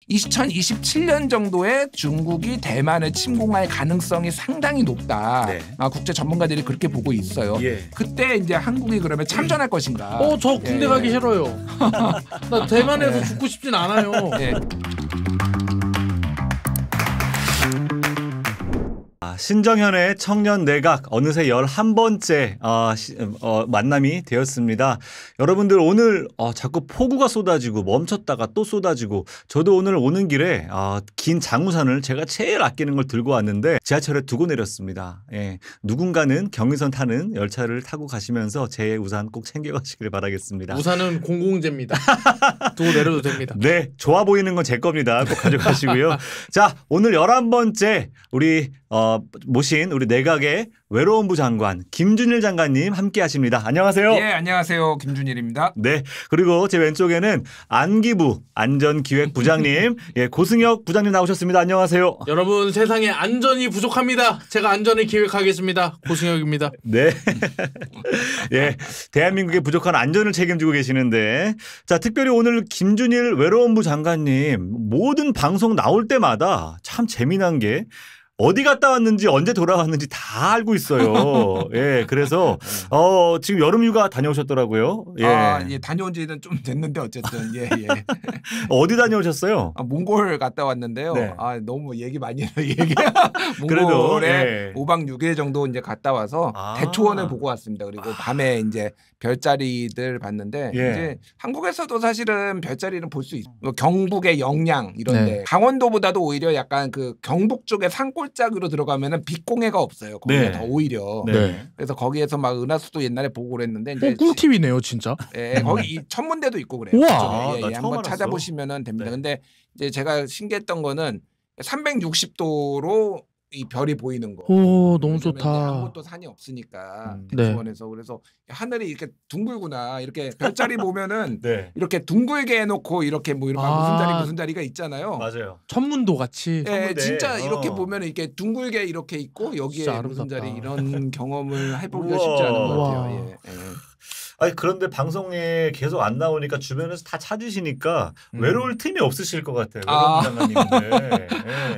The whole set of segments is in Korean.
2027년 정도에 중국이 대만을 침공할 가능성이 상당히 높다. 네. 국제 전문가들이 그렇게 보고 있어요. 예. 그때 이제 한국이 그러면 참전할 것인가? 저 군대 예. 가기 싫어요. 나 대만에서 죽고 싶진 않아요. 예. 신정현의 청년 내각 어느새 11번째 만남이 되었습니다. 여러분들 오늘 자꾸 폭우가 쏟아지고 멈췄다가 또 쏟아지고 저도 오늘 오는 길에 긴 장우산을 제가 제일 아끼는 걸 들고 왔는데 지하철에 두고 내렸습니다. 예. 누군가는 경의선 타는 열차를 타고 가시면서 제 우산 꼭 챙겨가시길 바라겠습니다. 우산은 공공재입니다. 두고 내려도 됩니다. 네, 좋아 보이는 건 제 겁니다. 꼭 가져가시고요. 자, 오늘 11번째 우리 모신 우리 내각의 외로운부 장관 김준일 장관님 함께 하십니다. 안녕하세요. 예, 안녕하세요. 김준일입니다. 네, 그리고 제 왼쪽에는 안기부 안전기획부장님 예, 고승혁 부장님 나오셨습니다. 안녕하세요. 여러분 세상에 안전이 부족합니다. 제가 안전을 기획하겠습니다. 고승혁입니다. 네. 예, 대한민국의 부족한 안전을 책임지고 계시는데 자, 특별히 오늘 김준일 외로운부 장관님 모든 방송 나올 때마다 참 재미난 게 어디 갔다 왔는지 언제 돌아왔는지 다 알고 있어요. 예, 그래서 지금 여름휴가 다녀오셨더라고요. 예. 예, 다녀온 지는 좀 됐는데 어쨌든 예. 어디 다녀오셨어요? 몽골 갔다 왔는데요. 네. 너무 얘기 많이 해요. 얘기. 그래도, 몽골에 예. 5박 6일 정도 이제 갔다 와서 대초원을 보고 왔습니다. 그리고 밤에 이제 별자리들 봤는데 예. 이제 한국에서도 사실은 별자리는 볼 수 있어요. 경북의 영양 이런데 네. 강원도보다도 오히려 약간 그 경북 쪽에 산골짜기로 들어가면은 빛공해가 없어요. 거기가 네. 더 오히려. 네. 그래서 거기에서 막 은하수도 옛날에 보고 그랬는데 이제 꿀팁이네요, 진짜. 예, 거기 이 천문대도 있고 그래요. 우와. 그쪽에. 나 처음 한번 알았어. 찾아보시면 됩니다. 네. 근데 이제 제가 신기했던 거는 360도로 이 별이 보이는 거. 오, 너무 왜냐면 이제 좋다. 아무것도 산이 없으니까 네. 대초원에서 그래서 하늘이 이렇게 둥글구나. 이렇게 별자리 보면은 네. 이렇게 둥글게 해놓고 이렇게 뭐 이런 무슨 자리가 있잖아요. 맞아요. 천문도 같이. 예, 천문대. 진짜 이렇게 보면 이렇게 둥글게 이렇게 있고 여기에 진짜 무슨 아름답다. 자리 이런 경험을 해보기가 우와. 쉽지 않은 것 같아요. 우와. 예. 아니 그런데 방송에 계속 안 나오니까 주변에서 다 찾으시니까 외로울 틈이 없으실 것 같아요. 외로운 장관님인데.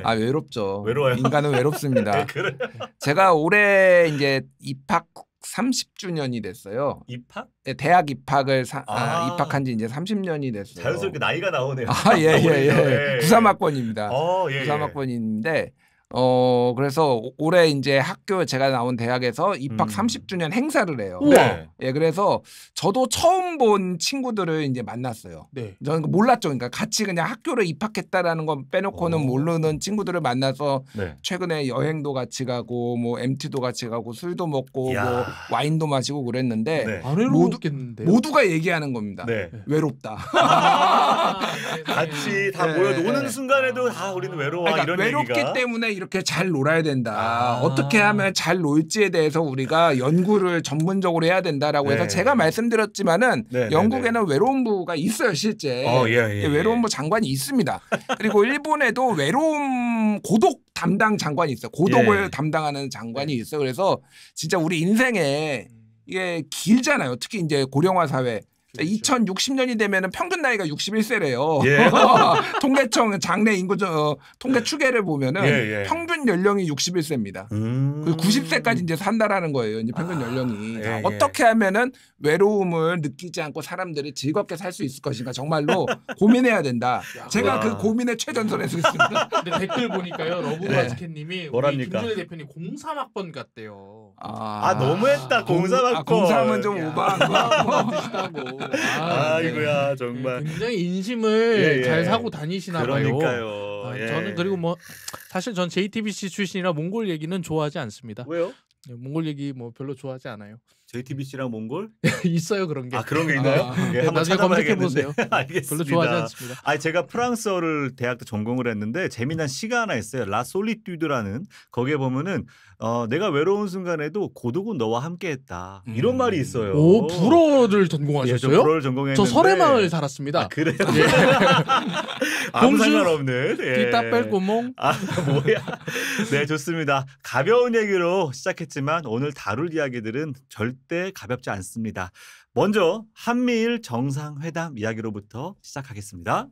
예. 외롭죠. 외로워요? 인간은 외롭습니다. 네, 그래. 제가 올해 이제 입학 30주년이 됐어요. 입학? 네, 대학 입학을 아. 입학한 지 이제 30년이 됐어요. 자연스럽게 나이가 나오네요. 예. 93학번입니다. 예. 93학번인데 그래서 올해 이제 학교 제가 나온 대학에서 입학 30주년 행사를 해요. 네. 예, 그래서 저도 처음 본 친구들을 이제 만났어요. 네. 저는 몰랐죠. 그러니까 같이 그냥 학교를 입학했다라는 건 빼놓고는 모르는 친구들을 만나서 네. 최근에 여행도 같이 가고 뭐 MT도 같이 가고 술도 먹고 이야. 뭐 와인도 마시고 그랬는데 네. 안 외로웠겠는데요? 모두가 얘기하는 겁니다. 네. 외롭다. 같이 다 네. 모여 노는 순간에도 다 우리는 외로워 그러니까 이런 외롭기 얘기가. 때문에 이렇게 잘 놀아야 된다. 아. 어떻게 하면 잘 놀지에 대해서 우리가 연구를 전문적으로 해야 된다라고 해서 네. 제가 말씀드렸지만은 네, 네, 영국에는 외로움부가 있어요, 실제. 예. 외로움부 장관이 있습니다. 그리고 일본에도 외로움 고독 담당 장관이 있어요. 고독을 예. 담당하는 장관이 있어요. 그래서 진짜 우리 인생에 이게 길잖아요. 특히 이제 고령화 사회. 2060년이 되면은 평균 나이가 61세래요. 예. 통계청 장래 인구 통계 추계를 보면은 예. 평균 연령이 61세입니다. 그 90세까지 이제 산다라는 거예요. 이제 평균 연령이. 예, 자, 예. 어떻게 하면은 외로움을 느끼지 않고 사람들이 즐겁게 살 수 있을 것인가 정말로 고민해야 된다. 제가 와. 그 고민의 최전선에 서 있습니다. 근데 댓글 보니까요. 러브바스켓님이 우리 뭐랍니까? 김준일 대표님 03학번 같대요. 너무했다. 03학번. 03은 좀 오버한 거. 비슷하고. 아이고야 정말. 굉장히 인심을 예. 잘 사고 다니시나 봐요. 그러니까요. 예. 저는 그리고 뭐 사실 전 JTBC 출신이라 몽골 얘기는 좋아하지 않습니다. 왜요? 몽골 얘기 뭐 별로 좋아하지 않아요. JTBC랑 몽골? 있어요 그런 게. 그런 게 있나요? 예, 한번 나중에 검색해 보세요. 찾아봐야겠는데. 알겠습니다. 별로 좋아하지 않습니다. 제가 프랑스어를 대학 때 전공을 했는데 재미난 시가 하나 있어요. 라 솔리튜드라는 거기에 보면은 내가 외로운 순간에도 고독은 너와 함께했다. 이런 말이 있어요. 오 불어를 예, 저 전공하셨어요? 불어를 전공했는데 저 설해마을 살았습니다. 그래요? 아무 공주 상관없는. 띠따뺄구멍. 뭐야? 네, 좋습니다. 가벼운 얘기로 시작했지만 오늘 다룰 이야기들은 절대 가볍지 않습니다. 먼저 한미일 정상회담 이야기로부터 시작하겠습니다.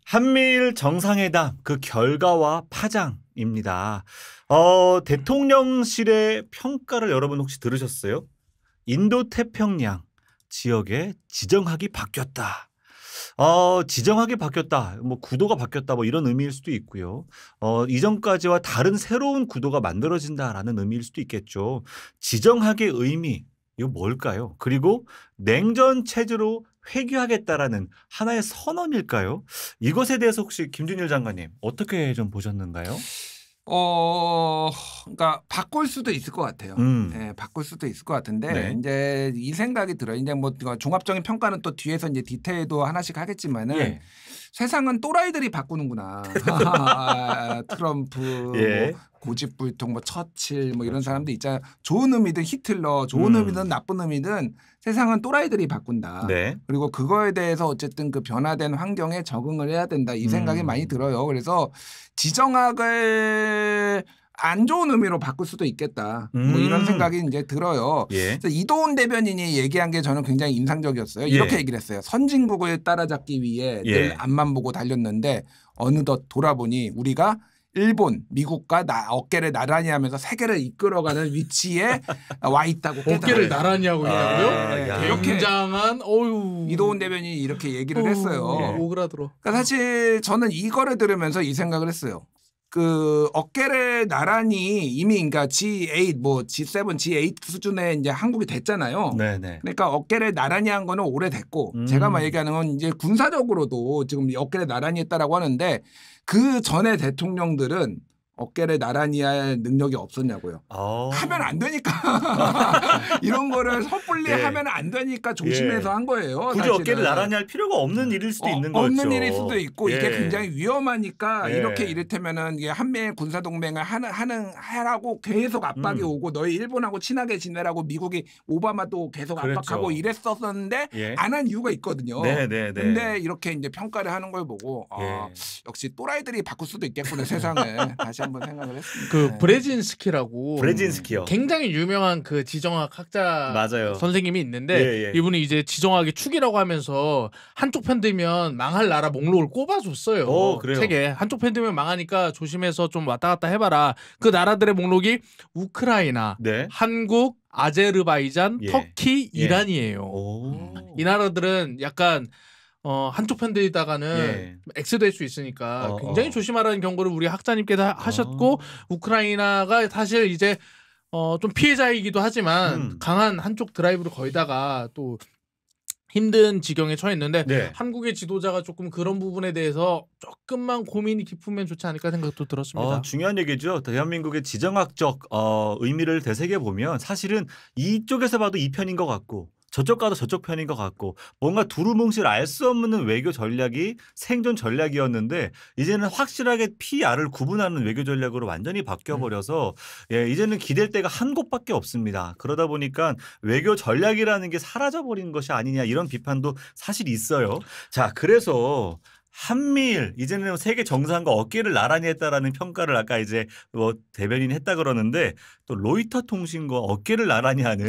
한미일 정상회담 그 결과와 파장입니다. 대통령실의 평가를 여러분 혹시 들으셨어요? 인도태평양 지역의 지정학이 바뀌었다. 지정학이 바뀌었다. 뭐 구도가 바뀌었다. 뭐 이런 의미일 수도 있고요. 이전까지와 다른 새로운 구도가 만들어진다라는 의미일 수도 있겠죠. 지정학의 의미 이거 뭘까요? 그리고 냉전 체제로 회귀하겠다라는 하나의 선언일까요? 이것에 대해서 혹시 김준일 장관님 어떻게 좀 보셨는가요? 그러니까 바꿀 수도 있을 것 같아요. 네, 바꿀 수도 있을 것 같은데 네. 이제 이 생각이 들어요. 이제 뭐 종합적인 평가는 또 뒤에서 이제 디테일도 하나씩 하겠지만은 예. 세상은 또라이들이 바꾸는구나. 트럼프, 예. 뭐 고집불통, 뭐 처칠, 뭐 이런 그렇죠. 사람들 있잖아요. 좋은 의미든 히틀러, 좋은 의미든 나쁜 의미든 세상은 또라이들이 바꾼다. 네. 그리고 그거에 대해서 어쨌든 그 변화된 환경에 적응을 해야 된다. 이 생각이 많이 들어요. 그래서 지정학을 안 좋은 의미로 바꿀 수도 있겠다. 뭐 이런 생각이 이제 들어요. 예. 그래서 이도훈 대변인이 얘기한 게 저는 굉장히 인상적이었어요. 이렇게 예. 얘기를 했어요. 선진국을 따라잡기 위해 예. 늘 앞만 보고 달렸는데 어느덧 돌아보니 우리가 일본, 미국과 어깨를 나란히 하면서 세계를 이끌어가는 위치에 와 있다고 깨달아요. 어깨를 나란히 하고 있다고요? 야. 이렇게 굉장한 어유. 이도훈 대변인이 이렇게 얘기를 했어요. 예. 오그라들어. 그러니까 사실 저는 이거를 들으면서 이 생각을 했어요. 그 어깨를 나란히 이미 그러니까 G8 뭐 G7, G8 수준의 이제 한국이 됐잖아요. 네네. 그러니까 어깨를 나란히 한 거는 오래됐고 제가 막 얘기하는 건 이제 군사적으로도 지금 어깨를 나란히 했다라고 하는데 그 전에 대통령들은 어깨를 나란히 할 능력이 없었냐고요. 하면 안 되니까 이런 거를 섣불리 예. 하면 안 되니까 조심해서 한 거예요. 굳이 사실은. 어깨를 나란히 할 필요가 없는 일일 수도 있는 거죠. 없는 일일 수도 있고 예. 이게 굉장히 위험하니까 예. 이렇게 이를테면은 이게 한미일 군사 동맹을 하라고 계속 압박이 오고 너희 일본하고 친하게 지내라고 미국이 오바마도 계속 그렇죠. 압박하고 이랬었는데 예. 안 한 이유가 있거든요. 네네네. 근데 이렇게 이제 평가를 하는 걸 보고 예. 역시 또라이들이 바꿀 수도 있겠구나 세상을 다시 한번 생각을 했습니다. 그 네. 브레진스키라고 브레진스키요. 굉장히 유명한 그 지정학 학자 맞아요. 선생님이 있는데 예, 예. 이분이 이제 지정학의 축이라고 하면서 한쪽 편 들면 망할 나라 목록을 꼽아줬어요. 그래요? 책에 한쪽 편 들면 망하니까 조심해서 좀 왔다 갔다 해봐라. 그 나라들의 목록이 우크라이나, 네. 한국, 아제르바이잔, 예. 터키, 예. 이란이에요. 오. 이 나라들은 약간 한쪽 편 들다가는 예. X될 수 있으니까 굉장히 어. 조심하라는 경고를 우리 학자님께서 하셨고 우크라이나가 사실 이제 좀 피해자이기도 하지만 강한 한쪽 드라이브를 걸다가 또 힘든 지경에 처했는데 네. 한국의 지도자가 조금 그런 부분에 대해서 조금만 고민이 깊으면 좋지 않을까 생각도 들었습니다. 중요한 얘기죠. 대한민국의 지정학적 의미를 되새겨 보면 사실은 이쪽에서 봐도 이 편인 것 같고 저쪽 가도 저쪽 편인 것 같고 뭔가 두루뭉실 알 수 없는 외교 전략이 생존 전략이었는데 이제는 확실하게 PR을 구분하는 외교 전략으로 완전히 바뀌어버려서 예, 이제는 기댈 데가 한 곳밖에 없습니다. 그러다 보니까 외교 전략이라는 게 사라져버린 것이 아니냐 이런 비판도 사실 있어요. 자, 그래서 한미일 이제는 세계 정상과 어깨를 나란히 했다라는 평가를 아까 이제 뭐 대변인이 했다 그러는데 또 로이터 통신과 어깨를 나란히 하는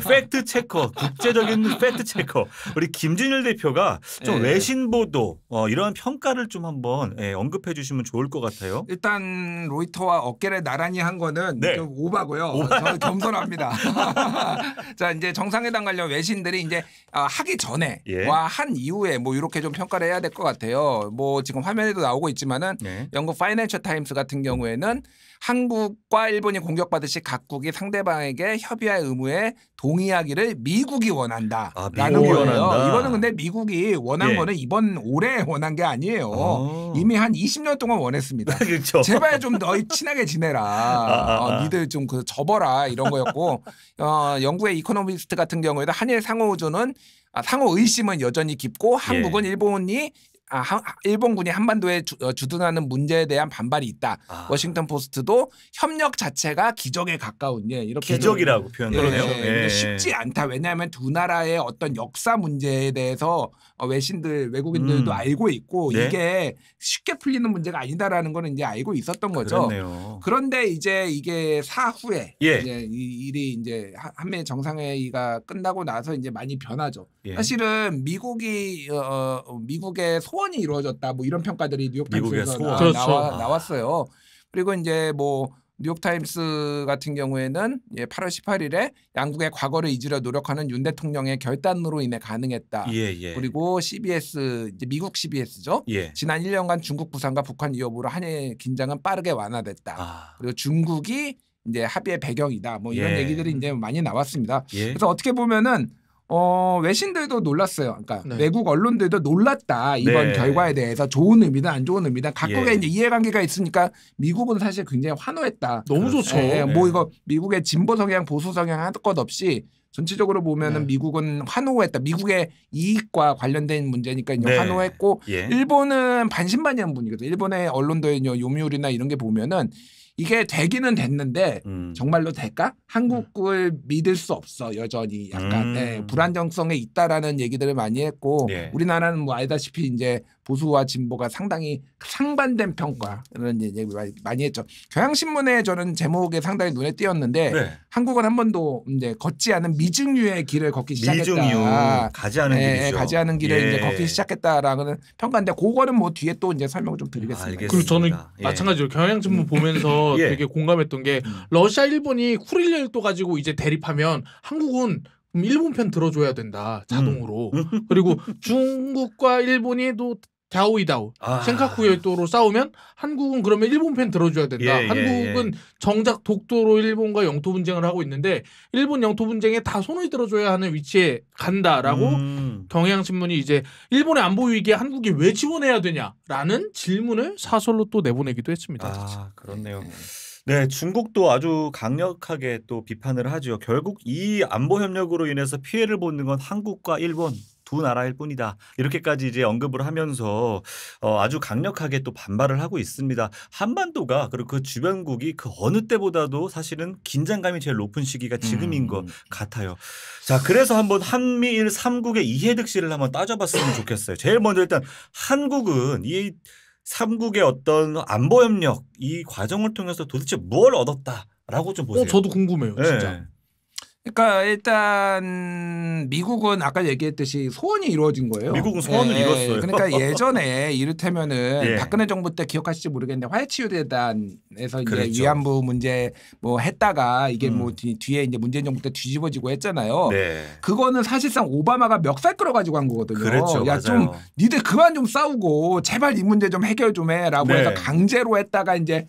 팩트 체커 국제적인 팩트 체커 우리 김준일 대표가 좀 외신 보도 이런 평가를 좀 한번 언급해 주시면 좋을 것 같아요. 일단 로이터와 어깨를 나란히 한 거는 네. 좀 오바고요. 저는 겸손합니다. 자 이제 정상회담 관련 외신들이 이제 하기 전에 예. 와 한 이후에 뭐 이렇게 좀 평가를 해야 될 것 같아요. 뭐 지금 화면에도 나오고 있지만은 네. 영국 파이낸셜 타임스 같은 경우에는 한국과 일본이 공격받을 시 각국이 상대방에게 협의할 의무에 동의하기를 미국이 원한다라는 미국이 거예요. 원한다. 이거는 근데 미국이 원한 예. 거는 이번 올해 원한 게 아니에요. 이미 한 20년 동안 원했습니다. 그렇죠. 제발 좀 너희 친하게 지내라. 니들 좀 그 접어라 이런 거였고 영국의 이코노미스트 같은 경우에도 한일 상호의존은 상호 의심은 여전히 깊고 한국은 일본군이 한반도에 주둔하는 문제에 대한 반발이 있다. 워싱턴 포스트도 협력 자체가 기적에 가까운 이렇게 기적이라고 표현하네요. 근데 쉽지 않다. 왜냐하면 두 나라의 어떤 역사 문제에 대해서 외국인들도 알고 있고 네. 이게 쉽게 풀리는 문제가 아니다라는 거는 이제 알고 있었던 거죠. 그렇네요. 그런데 이제 이게 사후에 예. 이제 이 일이 이제 한미 정상회의가 끝나고 나서 이제 많이 변하죠. 예. 사실은 미국의 소원 소원이 이루어졌다. 뭐 이런 평가들이 미국의 뉴욕타임스에서 소원. 그렇죠. 나왔어요. 그리고 이제 뭐 뉴욕타임스 같은 경우에는 8월 18일에 양국의 과거를 잊으려 노력하는 윤 대통령의 결단으로 인해 가능했다. 예. 그리고 CBS 이제 미국 CBS죠. 예. 지난 1년간 중국 부상과 북한 위협으로 한일 긴장은 빠르게 완화됐다. 아. 그리고 중국이 이제 합의의 배경이다. 뭐 이런 예. 얘기들이 이제 많이 나왔습니다. 예. 그래서 어떻게 보면은 외신들도 놀랐어요. 그러니까 네. 외국 언론들도 놀랐다. 이번 네. 결과에 대해서 좋은 의미든 안 좋은 의미든 각국의 예. 이제 이해관계가 있으니까 미국은 사실 굉장히 환호했다. 너무 그렇죠. 좋죠. 예, 네. 뭐 이거 미국의 진보 성향, 보수 성향 할 것 없이 전체적으로 보면은 네. 미국은 환호했다. 미국의 이익과 관련된 문제니까 이제 네. 환호했고 예. 일본은 반신반의한 분위기거든요. 일본의 언론들의 요미우리나 이런 게 보면은 이게 되기는 됐는데 정말로 될까? 한국을 믿을 수 없어 여전히 약간 불안정성에 있다라는 얘기들을 많이 했고 예. 우리나라는 뭐 알다시피 이제 보수와 진보가 상당히 상반된 평가라는 얘기 많이 했죠. 경향신문에 저는 제목에 상당히 눈에 띄었는데 네. 한국은 한 번도 이제 걷지 않은 미증유의 길을 걷기 시작했다. 미중유 가지 않은 길이죠. 가지 않은 길을 예. 이제 걷기 시작했다라는 평가인데 그거는 뭐 뒤에 또 이제 설명 좀 드리겠습니다. 알겠습니다. 그리고 저는 예. 마찬가지로 경향신문 보면서 예. 되게 공감했던 게 러시아, 일본이 쿠릴 열도 가지고 이제 대립하면 한국은 그럼 일본 편 들어줘야 된다 자동으로. 그리고 중국과 일본이 또 갸오이다오, 센카쿠 열도로 싸우면 한국은 그러면 일본 편 들어줘야 된다. 예, 한국은 정작 독도로 일본과 영토 분쟁을 하고 있는데 일본 영토 분쟁에 다 손을 들어줘야 하는 위치에 간다라고 경향신문이 이제 일본의 안보 위기에 한국이 왜 지원해야 되냐라는 질문을 사설로 또 내보내기도 했습니다. 아, 그렇네요. 네, 중국도 아주 강력하게 또 비판을 하죠. 결국 이 안보 협력으로 인해서 피해를 보는 건 한국과 일본 두 나라일 뿐이다. 이렇게까지 이제 언급을 하면서 아주 강력하게 또 반발을 하고 있습니다. 한반도가 그리고 그 주변국이 그 어느 때보다도 사실은 긴장감이 제일 높은 시기가 지금인 것 같아요. 자, 그래서 한번 한미일 3국의 이해득실을 한번 따져봤으면 좋겠어요. 제일 먼저 일단 한국은 이 3국의 어떤 안보 협력 이 과정을 통해서 도대체 뭘 얻었다라고 좀 보세요. 저도 궁금해요, 진짜. 네. 그러니까 일단 미국은 아까 얘기했듯이 소원이 이루어진 거예요. 미국은 소원을 이뤘어요. 그러니까 예전에 이를테면은 예. 박근혜 정부 때 기억하실지 모르겠는데 화해치유대단에서 이제 그렇죠. 위안부 문제 뭐 했다가 이게 뭐 뒤에 이제 문재인 정부 때 뒤집어지고 했잖아요. 네. 그거는 사실상 오바마가 멱살 끌어가지고 한 거거든요. 그렇죠. 야, 좀 맞아요. 니들 그만 좀 싸우고 제발 이 문제 좀 해결 좀 해라고 네. 해서 강제로 했다가 이제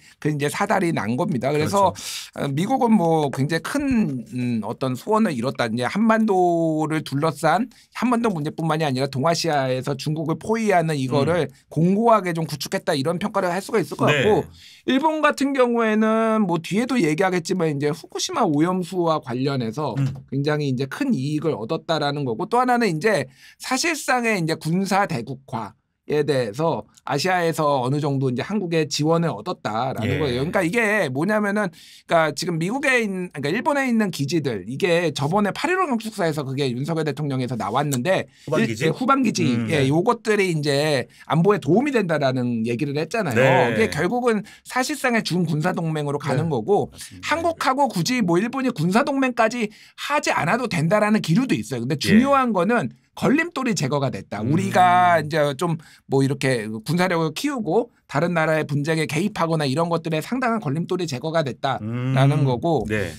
사달이 난 겁니다. 그래서 그렇죠. 미국은 뭐 굉장히 큰 어떤 소원을 이뤘다. 이제 한반도를 둘러싼 한반도 문제뿐만이 아니라 동아시아에서 중국을 포위하는 이거를 공고하게 좀 구축했다 이런 평가를 할 수가 있을 것 네. 같고 일본 같은 경우에는 뭐 뒤에도 얘기하겠지만 이제 후쿠시마 오염수와 관련해서 굉장히 이제 큰 이익을 얻었다라는 거고 또 하나는 이제 사실상의 이제 군사 대국화 에 대해서 아시아에서 어느 정도 이제 한국의 지원을 얻었다라는 예. 거예요. 그러니까 이게 뭐냐면은 그러니까 지금 그러니까 일본에 있는 기지들 이게 저번에 8.15 경축사에서 그게 윤석열 대통령에서 나왔는데 후방기지? 후방기지 네. 요것들이 이제 안보에 도움이 된다라는 얘기를 했잖아요. 네. 이게 결국은 사실상의 준군사 동맹으로 가는 거고 맞습니다. 한국하고 굳이 뭐 일본이 군사 동맹까지 하지 않아도 된다라는 기류도 있어요. 근데 중요한 거는 걸림돌이 제거가 됐다. 우리가 이제 좀 뭐 이렇게 군사력을 키우고 다른 나라의 분쟁에 개입하거나 이런 것들에 상당한 걸림돌이 제거가 됐다라는 거고 네.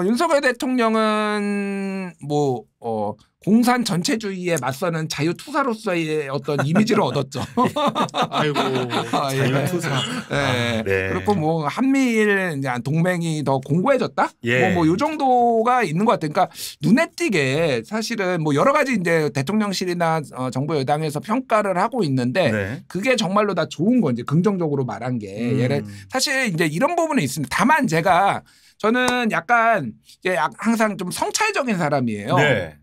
윤석열 대통령은 뭐 공산 전체주의에 맞서는 자유투사로서의 어떤 이미지를 얻었죠. 아이고. 자유투사. 네. 네. 그리고 뭐 한미일 이제 동맹이 더 공고해졌다. 예. 뭐 요 정도가 있는 것 같아요. 그러니까 눈에 띄게 사실은 뭐 여러 가지 이제 대통령실이나 정부 여당에서 평가를 하고 있는데 네. 그게 정말로 다 좋은 건지 긍정적으로 말한 게 예를 사실 이제 이런 부분은 있습니다. 다만 저는 약간 이제 항상 좀 성찰적인 사람이에요. 네.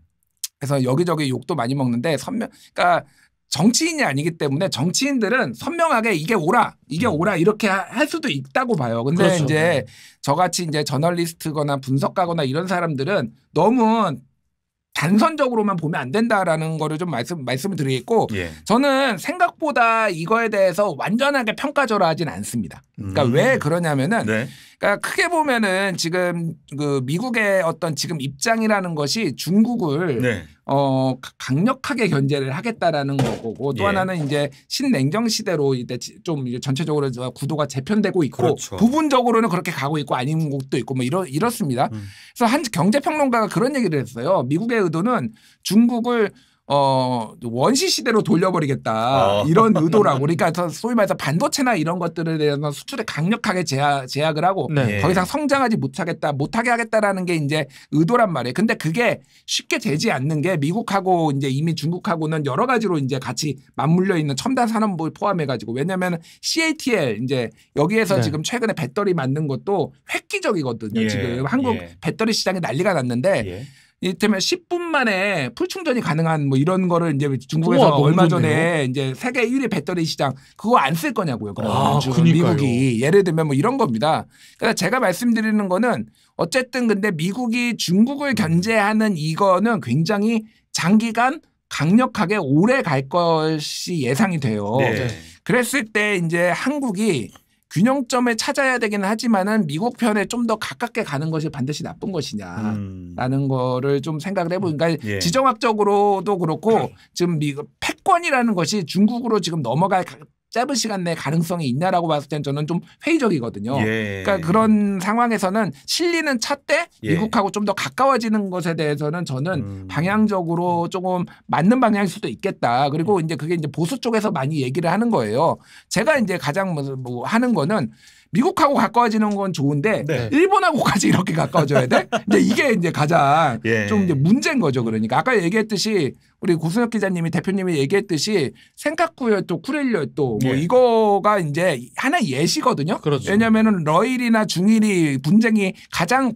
그래서 여기저기 욕도 많이 먹는데 그러니까 정치인이 아니기 때문에 정치인들은 선명하게 이게 옳아 이렇게 할 수도 있다고 봐요. 근데 그렇죠. 이제 저같이 이제 저널리스트거나 분석가거나 이런 사람들은 너무 단선적으로만 보면 안 된다라는 거를 좀 말씀을 드리겠고 예. 저는 생각보다 이거에 대해서 완전하게 평가절하하진 않습니다. 그러니까 왜 그러냐면은 네. 그러니까 크게 보면은 지금 그 미국의 어떤 지금 입장이라는 것이 중국을 네. 강력하게 견제를 하겠다라는 거고 또 예. 하나는 이제 신냉정 시대로 이제 좀 이제 전체적으로 구도가 재편되고 있고 그렇죠. 부분적으로는 그렇게 가고 있고 아닌 곳도 있고 뭐 이렇습니다. 그래서 한 경제평론가가 그런 얘기를 했어요. 미국의 의도는 중국을 원시 시대로 돌려버리겠다 이런 의도라고. 그러니까 소위 말해서 반도체나 이런 것들에 대해서 수출에 강력하게 제약을 하고 네. 더 이상 성장하지 못하게 하겠다라는 게 이제 의도란 말이에요. 근데 그게 쉽게 되지 않는 게 미국하고 이제 이미 중국하고는 여러 가지로 이제 같이 맞물려 있는 첨단 산업을 포함해가지고 왜냐하면 CATL 이제 여기에서 네. 지금 최근에 배터리 만든 것도 획기적이거든요. 예. 지금 한국 예. 배터리 시장이 난리가 났는데. 예. 이를테면 10분 만에 풀 충전이 가능한 뭐 이런 거를 이제 중국에서 우와, 얼마 너무 좋네요. 전에 이제 세계 1위 배터리 시장 그거 안 쓸 거냐고요. 아, 지금 그러니까요. 미국이 예를 들면 뭐 이런 겁니다. 그러니까 제가 말씀드리는 거는 어쨌든 근데 미국이 중국을 견제하는 이거는 굉장히 장기간 강력하게 오래 갈 것이 예상이 돼요. 네. 그랬을 때 이제 한국이 균형점을 찾아야 되기는 하지만은 미국 편에 좀 더 가깝게 가는 것이 반드시 나쁜 것이냐라는 거를 좀 생각을 해보니까 예. 지정학적으로도 그렇고 지금 미국 패권이라는 것이 중국으로 지금 넘어갈 짧은 시간 내에 가능성이 있냐라고 봤을 땐 저는 좀 회의적이거든요. 예. 그러니까 그런 상황에서는 실리는 차때 예. 미국하고 좀 더 가까워지는 것에 대해서는 저는 방향적으로 조금 맞는 방향일 수도 있겠다. 그리고 이제 그게 이제 보수 쪽에서 많이 얘기를 하는 거예요. 제가 이제 가장 뭐 하는 거는 미국하고 가까워지는 건 좋은데 네. 일본하고까지 이렇게 가까워져야 돼? 이제 이게 이제 가장 예. 좀 이제 문제인 거죠. 그러니까 아까 얘기했듯이 우리 고순혁 기자님이 대표님이 얘기했듯이 센카쿠였또 쿠렐리였또 뭐 예. 이거가 이제 하나의 예시거든요. 그렇죠. 왜냐하면은 러일이나 중일이 분쟁이 가장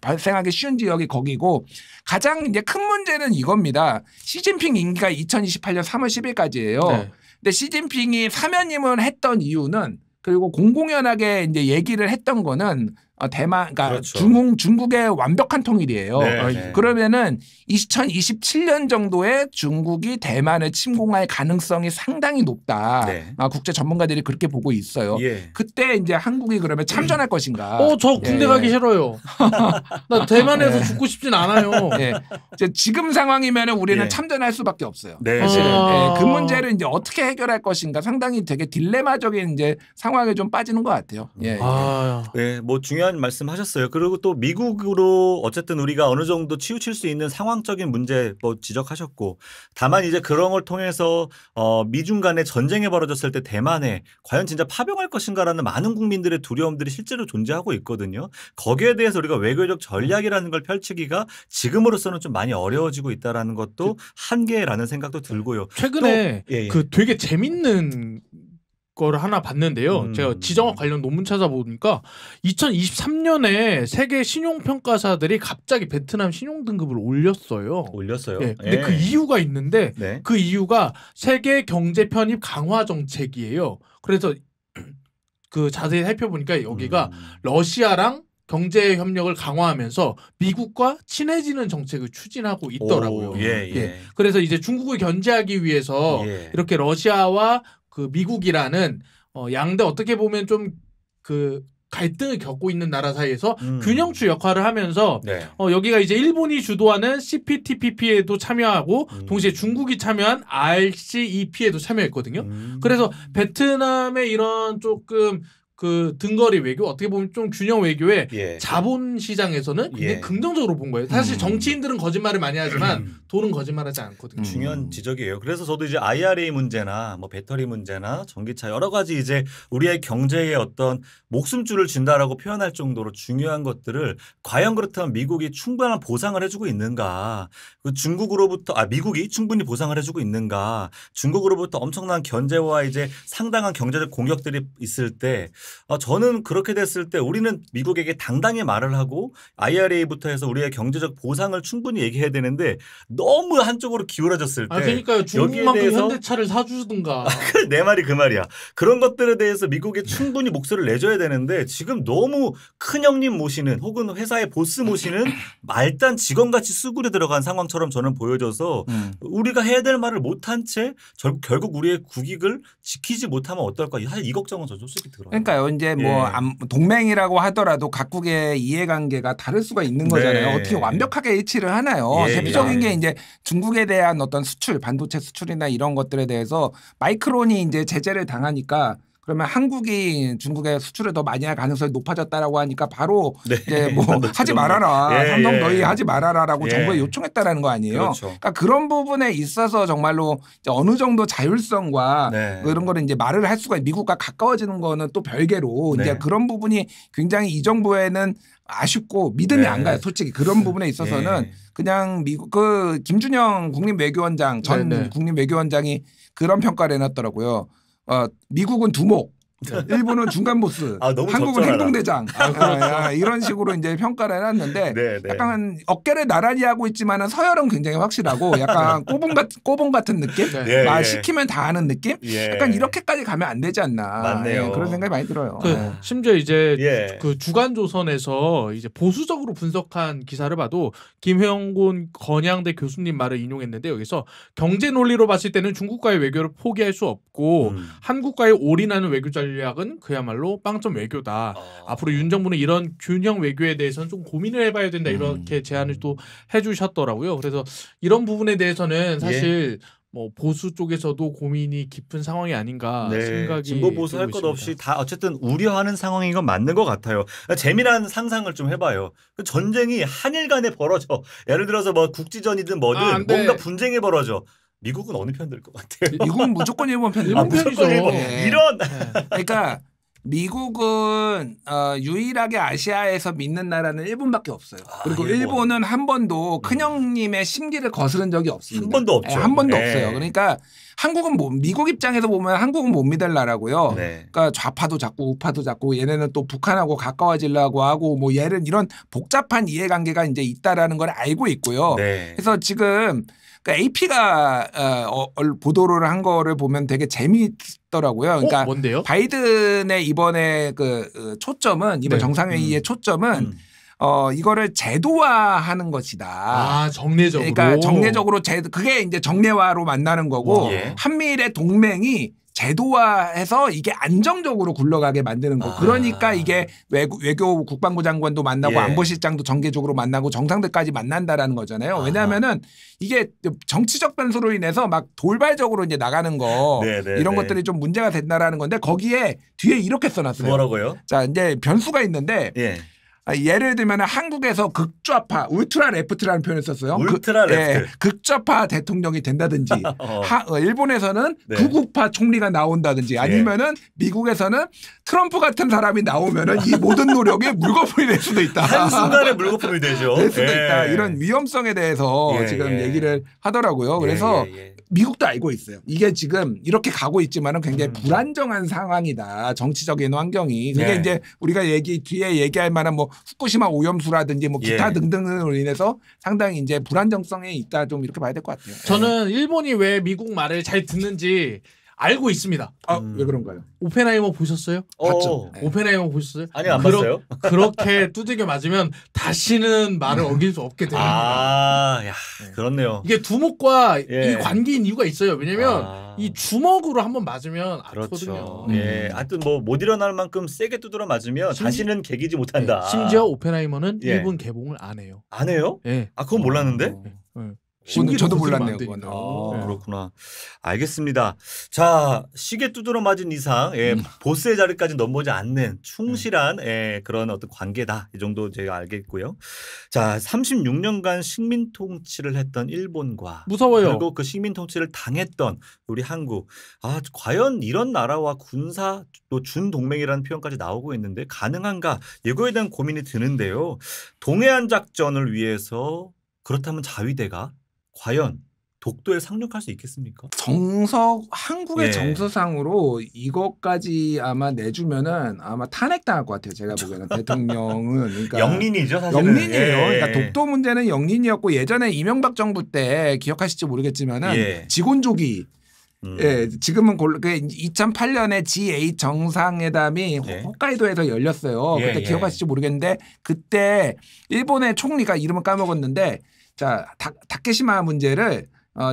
발생하기 쉬운 지역이 거기고 가장 이제 큰 문제는 이겁니다. 시진핑 임기가 2028년 3월 10일까지예요. 네. 근데 시진핑이 사면임을 했던 이유는 그리고 공공연하게 이제 얘기를 했던 거는 대만, 그러니까 그렇죠. 중국의 완벽한 통일이에요. 네, 네. 그러면은 2027년 정도에 중국이 대만을 침공할 가능성이 상당히 높다. 네. 국제 전문가들이 그렇게 보고 있어요. 예. 그때 이제 한국이 그러면 참전할 것인가? 저 군대 예. 가기 싫어요. 나 대만에서 죽고 싶진 않아요. 예. 이제 지금 상황이면 우리는 예. 참전할 수밖에 없어요. 네. 사실은 아. 그 문제를 이제 어떻게 해결할 것인가 상당히 되게 딜레마적인 이제 상황에 좀 빠지는 것 같아요. 예. 네, 뭐 중요한 말씀하셨어요. 그리고 또 미국으로 어쨌든 우리가 어느 정도 치우칠 수 있는 상황적인 문제 뭐 지적하셨고, 다만 이제 그런 걸 통해서 미중 간의 전쟁이 벌어졌을 때 대만에 과연 진짜 파병할 것인가라는 많은 국민들의 두려움들이 실제로 존재하고 있거든요. 거기에 대해서 우리가 외교적 전략이라는 걸 펼치기가 지금으로서는 좀 많이 어려워지고 있다라는 것도 한계라는 생각도 들고요. 최근에 또, 예. 그 되게 재밌는 거를 하나 봤는데요. 제가 지정학 관련 논문 찾아보니까 2023년에 세계 신용평가사들이 갑자기 베트남 신용 등급을 올렸어요. 올렸어요. 네. 근데 예. 그 이유가 있는데 네. 그 이유가 세계 경제 편입 강화 정책이에요. 그래서 그 자세히 살펴보니까 여기가 러시아랑 경제 협력을 강화하면서 미국과 친해지는 정책을 추진하고 있더라고요. 오, 예, 예. 그래서 이제 중국을 견제하기 위해서 예. 이렇게 러시아와 그 미국이라는 양대 어떻게 보면 좀 그 갈등을 겪고 있는 나라 사이에서 균형추 역할을 하면서 네. 여기가 이제 일본이 주도하는 CPTPP에도 참여하고 동시에 중국이 참여한 RCEP에도 참여했거든요. 그래서 베트남의 이런 조금 그 등거리 외교 어떻게 보면 좀 균형 외교의 예. 자본 시장에서는 굉장히 예. 긍정적으로 본 거예요. 사실 정치인들은 거짓말을 많이 하지만 돈은 거짓말하지 않거든요. 중요한 지적이에요. 그래서 저도 이제 IRA 문제나 뭐 배터리 문제나 전기차 여러 가지 이제 우리의 경제에 어떤 목숨줄을 준다라고 표현할 정도로 중요한 것들을 과연 그렇다면 미국이 충분한 보상을 해주고 있는가? 그 중국으로부터 미국이 충분히 보상을 해주고 있는가? 중국으로부터 엄청난 견제와 이제 상당한 경제적 공격들이 있을 때 저는 그렇게 됐을 때 우리는 미국에게 당당히 말을 하고 IRA부터 해서 우리의 경제적 보상을 충분히 얘기해야 되는데 너무 한쪽으로 기울어졌을 때 그러니까요. 중국만큼 대해서 현대차를 사주든가. 내 말이 그 말이야. 그런 것들에 대해서 미국에 충분히 목소리를 내줘야 되는데 지금 너무 큰 형님 모시는 혹은 회사의 보스 모시는 말단 직원같이 수구려 들어간 상황처럼 저는 보여져서 우리가 해야 될 말을 못한 채 결국 우리의 국익을 지키지 못하면 어떨까. 사실 이 걱정은 저 솔직히 들어요. 그러니까요. 그러니까요. 이제 뭐 동맹이라고 하더라도 각국의 이해관계가 다를 수가 있는 거잖아요. 네. 어떻게 완벽하게 일치를 하나요? 예, 대표적인 예. 게 이제 중국에 대한 어떤 수출, 반도체 수출이나 이런 것들에 대해서 마이크론이 이제 제재를 당하니까 그러면 한국이 중국에 수출을 더 많이 할 가능성이 높아졌다라고 하니까 바로 네. 이제 뭐 하지 말아라. 예, 삼성 예. 너희 하지 말아라라고 예. 정부에 요청했다라는 거 아니에요. 그렇죠. 그러니까 그런 부분에 있어서 정말로 이제 어느 정도 자율성과 네. 그런 거를 이제 말을 할 수가 미국과 가까워지는 거는 또 별개로 네. 이제 그런 부분이 굉장히 이 정부에는 아쉽고 믿음이 네. 안 가요. 솔직히 그런 부분에 있어서는 예. 그냥 미국 그 김준영 국립외교원장 전 네, 네. 국립외교원장이 그런 평가를 해놨더라고요. 미국은 두목, 일본은 중간 보스, 아, 너무 한국은 적절하다. 행동대장 이런 식으로 이제 평가를 해놨는데 네, 네. 약간 어깨를 나란히 하고 있지만은 서열은 굉장히 확실하고 약간 꼬봉 같은 느낌, 네. 예, 예. 시키면 다 하는 느낌, 예. 약간 이렇게까지 가면 안 되지 않나 맞네요. 그런 생각이 많이 들어요. 그 심지어 이제 예. 그 주간조선에서 이제 보수적으로 분석한 기사를 봐도 김형곤 건양대 교수님 말을 인용했는데 여기서 경제 논리로 봤을 때는 중국과의 외교를 포기할 수 없고 한국과의 올인하는 외교 전략은 그야말로 빵점 외교다. 앞으로 윤 정부는 이런 균형 외교에 대해서는 좀 고민을 해봐야 된다 이렇게 제안을 또 해주셨더라고요. 그래서 이런 부분에 대해서는 사실 뭐 보수 쪽에서도 고민이 깊은 상황이 아닌가 생각이 진보 보수 할 것 들고 없이 있습니다. 다 어쨌든 우려하는 상황인 건 맞는 것 같아요. 재미난 상상을 좀 해봐요. 그 전쟁이 한일 간에 벌어져. 예를 들어서 뭐 국지전이든 뭐든 아, 네. 뭔가 분쟁이 벌어져. 미국은 어느 편 들 것 같아요? 미국은 무조건 일본 편이죠. 일본 무조건 편이죠. 일본. 예. 이런 그러니까 미국은 유일하게 아시아에서 믿는 나라는 일본밖에 없어요. 그리고 일본은 한 번도 큰형님의 심기를 거스른 적이 없습니다. 한 번도 없죠. 예, 한 번도 네. 없어요. 그러니까 한국은 미국 입장에서 보면 한국은 못 믿을 나라고요. 네. 그러니까 좌파도 자꾸 우파도 자꾸 얘네는 또 북한하고 가까워지려고 하고 뭐 얘는 이런 복잡한 이해관계가 이제 있다라는 걸 알고 있고요. 네. 그래서 지금 그러니까 AP가 보도를 한 거를 보면 되게 재미있더라고요. 그러니까 뭔데요? 바이든의 이번에 그 초점은 이번 네. 정상회의의 초점은 이거를 제도화하는 것이다. 아 정례적으로. 그러니까 정례적으로 그게 이제 정례화로 만나는 거고 예. 한미일의 동맹이 제도화해서 이게 안정적으로 굴러가게 만드는 거. 그러니까 이게 외교 국방부 장관도 만나고 예. 안보실장도 정기적으로 만나고 정상들까지 만난다라는 거잖아요. 왜냐하면은 이게 정치적 변수로 인해서 막 돌발적으로 이제 나가는 거 네, 이런 네. 것들이 좀 문제가 된다라는 건데 거기에 뒤에 이렇게 써놨어요. 뭐라고요? 자 이제 변수가 있는데 예. 예를 들면 한국에서 극좌파 울트라 레프트라는 표현을 썼어요. 울트라 레프트. 극좌파 대통령이 된다든지 일본에서는 네. 극우파 총리가 나온다든지 아니면은 미국에서는 트럼프 같은 사람이 나오면은 이 모든 노력이 물거품이 될 수도 있다. 한순간에 물거품이 되죠. 될 수도 예. 있다. 이런 위험성에 대해서 예, 지금 예. 얘기를 하더라고요. 그래서 예. 미국도 알고 있어요. 이게 지금 이렇게 가고 있지만은 굉장히 불안정한 상황이다. 정치적인 환경이. 그게 네. 이제 우리가 뒤에 얘기할 만한 뭐 후쿠시마 오염수라든지 뭐 기타 예. 등등으로 인해서 상당히 이제 불안정성에 있다 좀 이렇게 봐야 될 것 같아요. 저는 일본이 왜 미국 말을 잘 듣는지 알고 있습니다. 왜 그런가요? 오펜하이머 보셨어요? 봤죠. 네. 오펜하이머 보셨어요? 아니 안 봤어요? 그렇게 두들겨 맞으면 다시는 말을 어길 수 없게 됩니다. 야, 그렇네요. 이게 두목과 예. 이 관계인 이유가 있어요. 왜냐면 이 주먹으로 한번 맞으면 그렇죠. 아프거든요. 예, 하여튼 뭐 못 일어날 만큼 세게 두드려 맞으면 다시는 개기지 못한다. 심지어 오펜하이머는 예. 일본 개봉을 안 해요. 안 해요? 예. 아, 그건 몰랐는데. 저도 거스르면 몰랐네요. 안 되니까. 그거는. 그렇구나. 알겠습니다. 자, 시계 두드러 맞은 이상 보스의 자리까지 넘보지 않는 충실한 그런 어떤 관계다. 이 정도 제가 알겠고요. 자, 36년간 식민 통치를 했던 일본과 무서워요. 그리고 그 식민 통치를 당했던 우리 한국. 아, 과연 이런 나라와 군사 또 준동맹이라는 표현까지 나오고 있는데 가능한가? 이거에 대한 고민이 드는데요. 동해안 작전을 위해서 그렇다면 자위대가 과연 독도에 상륙할 수 있겠습니까? 한국의 예. 정서상으로 이것까지 아마 내주면은 아마 탄핵당할 것 같아요. 제가 보기에는 대통령은 그러니까 영린이죠, 사실은. 영린이에요. 예. 그러니까 독도 문제는 영린이었고 예전에 이명박 정부 때 기억하실지 모르겠지만은 예. 직원조기 예, 지금은 2008년에 G8 정상회담이 예. 홋카이도에서 열렸어요. 예, 그때 예. 기억하실지 모르겠는데 그때 일본의 총리가 이름을 까먹었는데 자 타케시마 문제를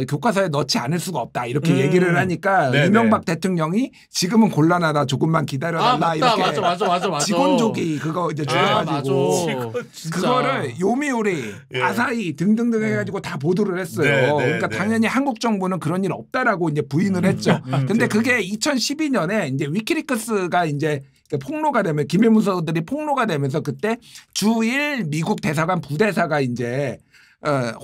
교과서에 넣지 않을 수가 없다 이렇게 얘기를 하니까 네네. 이명박 대통령이 지금은 곤란하다 조금만 기다려달라 맞다. 이렇게 맞아. 직원조기 그거 이제 줄여가지고 그거를 요미우리 예. 아사히 등등등 해가지고 다 보도를 했어요. 네, 네, 그러니까 네. 당연히 한국 정부는 그런 일 없다라고 이제 부인을 했죠. 근데 그게 2012년에 이제 위키리크스가 이제 폭로가 되면 기밀 문서들이 폭로가 되면서 그때 주일 미국 대사관 부대사가 이제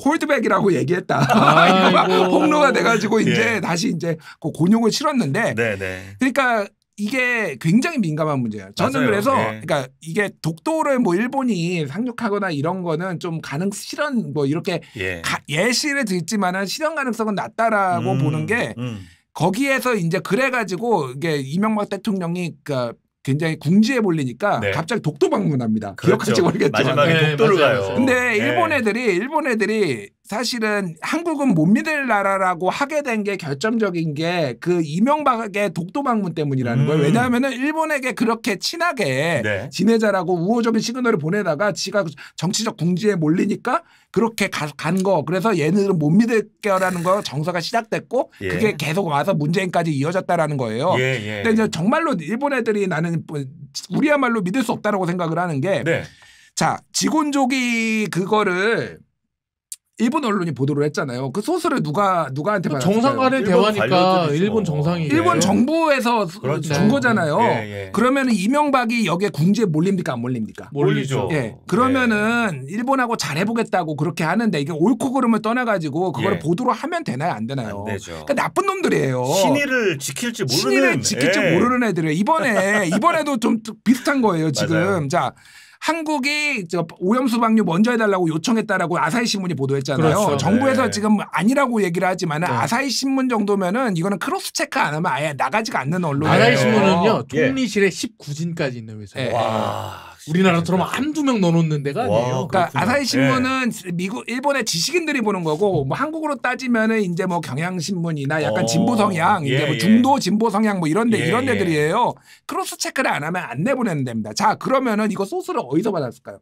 홀드백이라고 얘기했다. 아이고. 폭로가 돼가지고 이제 예. 다시 이제 그 곤욕을 치렀는데, 네네. 그러니까 이게 굉장히 민감한 문제예요. 저는 맞아요. 그래서 예. 그러니까 이게 독도를 뭐 일본이 상륙하거나 이런 거는 좀 실현 뭐 이렇게 예. 예시를 들지만은 실현 가능성은 낮다라고 보는 게 거기에서 이제 그래가지고 이게 이명박 대통령이 그러니까 굉장히 궁지에 몰리니까 네. 갑자기 독도 방문합니다. 그렇죠. 기억할지 모르겠지만. 마지막에 네, 독도를 맞아요. 가요. 근데 예. 일본 애들이 사실은 한국은 못 믿을 나라라고 하게 된 게 결정적인 게 그 이명박의 독도 방문 때문이라는 거예요. 왜냐하면은 일본에게 그렇게 친하게 네. 지내자라고 우호적인 시그널을 보내다가 지가 정치적 궁지에 몰리니까 그렇게 간 거. 그래서 얘네들은 못 믿을 거라는 거 정서가 시작됐고 예. 그게 계속 와서 문재인까지 이어졌다라는 거예요. 예. 근데 이제 정말로 일본 애들이 나는 우리야말로 믿을 수 없다라고 생각을 하는 게 네. 자, 직원족이 그거를 일본 언론이 보도를 했잖아요. 그 소스를 누가한테 받았어요? 정상 간의 일본 대화니까 관료들이죠. 일본 정상이 일본 정부에서 그렇죠. 준 거잖아요. 예. 그러면 이명박이 여기에 궁지에 몰립니까 안 몰립니까? 몰리죠. 예. 그러면은 일본하고 잘해보겠다고 그렇게 하는데 이게 옳고 그름을 떠나가지고 그걸 예. 보도로 하면 되나요? 안 되나요? 안 되죠. 그러니까 나쁜 놈들이에요. 신의를 지킬지 모르는. 신의를 지킬지 예. 모르는 애들이에요. 이번에도 좀 비슷한 거예요. 지금. 맞아요. 자. 한국이 오염수 방류 먼저 해달라고 요청했다라고 아사히 신문이 보도했잖아요. 그렇죠. 정부에서 네. 지금 아니라고 얘기를 하지만 네. 아사히 신문 정도면은 이거는 크로스 체크 안 하면 아예 나가지가 않는 언론이에요. 아사히 신문은요 예. 총리실에 19진까지 있는 회사예요. 예. 와. 우리나라처럼 한두 명 넣어놓는 데가 아니에요. 와, 그러니까 그렇구나. 아사히 신문은 일본의 지식인들이 보는 거고 뭐 한국으로 따지면은 이제 뭐 경향신문이나 약간 진보 성향, 이제 뭐 중도 진보 성향 뭐 이런 데들이에요. 크로스 체크를 안 하면 안 내보내는 데입니다. 자, 그러면은 이거 소스를 어디서 받았을까요?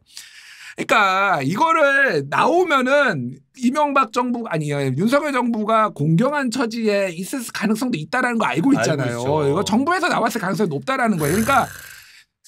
그러니까 이거를 나오면은 이명박 정부 윤석열 정부가 공경한 처지에 있을 가능성도 있다라는 거 알고 있잖아요. 이거 정부에서 나왔을 가능성이 높다라는 거예요. 그러니까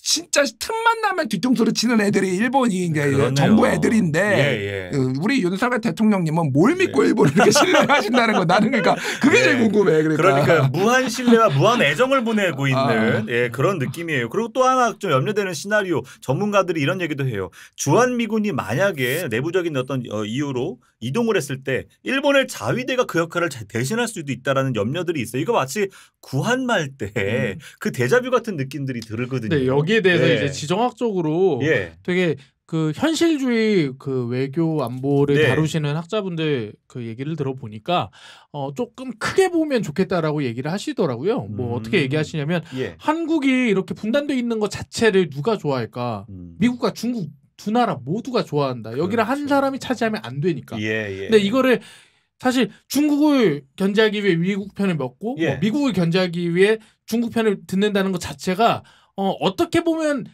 진짜 틈만 나면 뒤통수를 치는 애들이 일본이 이제 그렇네요. 정부 애들인데 우리 윤석열 대통령님은 뭘 믿고 일본을 이렇게 신뢰하신다는 거 나는 그러니까 그게 제일 궁금해. 그러니까 무한 신뢰와 무한 애정을 보내고 있는 그런 느낌이에요. 그리고 또 하나 좀 염려되는 시나리오 전문가들이 이런 얘기도 해요. 주한미군이 만약에 내부적인 어떤 이유로 이동을 했을 때 일본의 자위대가 그 역할을 대신할 수도 있다라는 염려들이 있어요. 이거 마치 구한말 때 그 데자뷰 같은 느낌들이 들거든요. 네, 여기에 대해서 이제 지정학적으로 되게 그 현실주의 그 외교 안보를 다루시는 학자분들 그 얘기를 들어보니까 조금 크게 보면 좋겠다라고 얘기를 하시더라고요. 뭐 어떻게 얘기하시냐면 한국이 이렇게 분단돼 있는 것 자체를 누가 좋아할까? 미국과 중국 두 나라 모두가 좋아한다. 여기를 한 사람이 차지하면 안 되니까. 근데 이거를 사실 중국을 견제하기 위해 미국 편을 먹고 뭐 미국을 견제하기 위해 중국 편을 듣는다는 것 자체가 어떻게 보면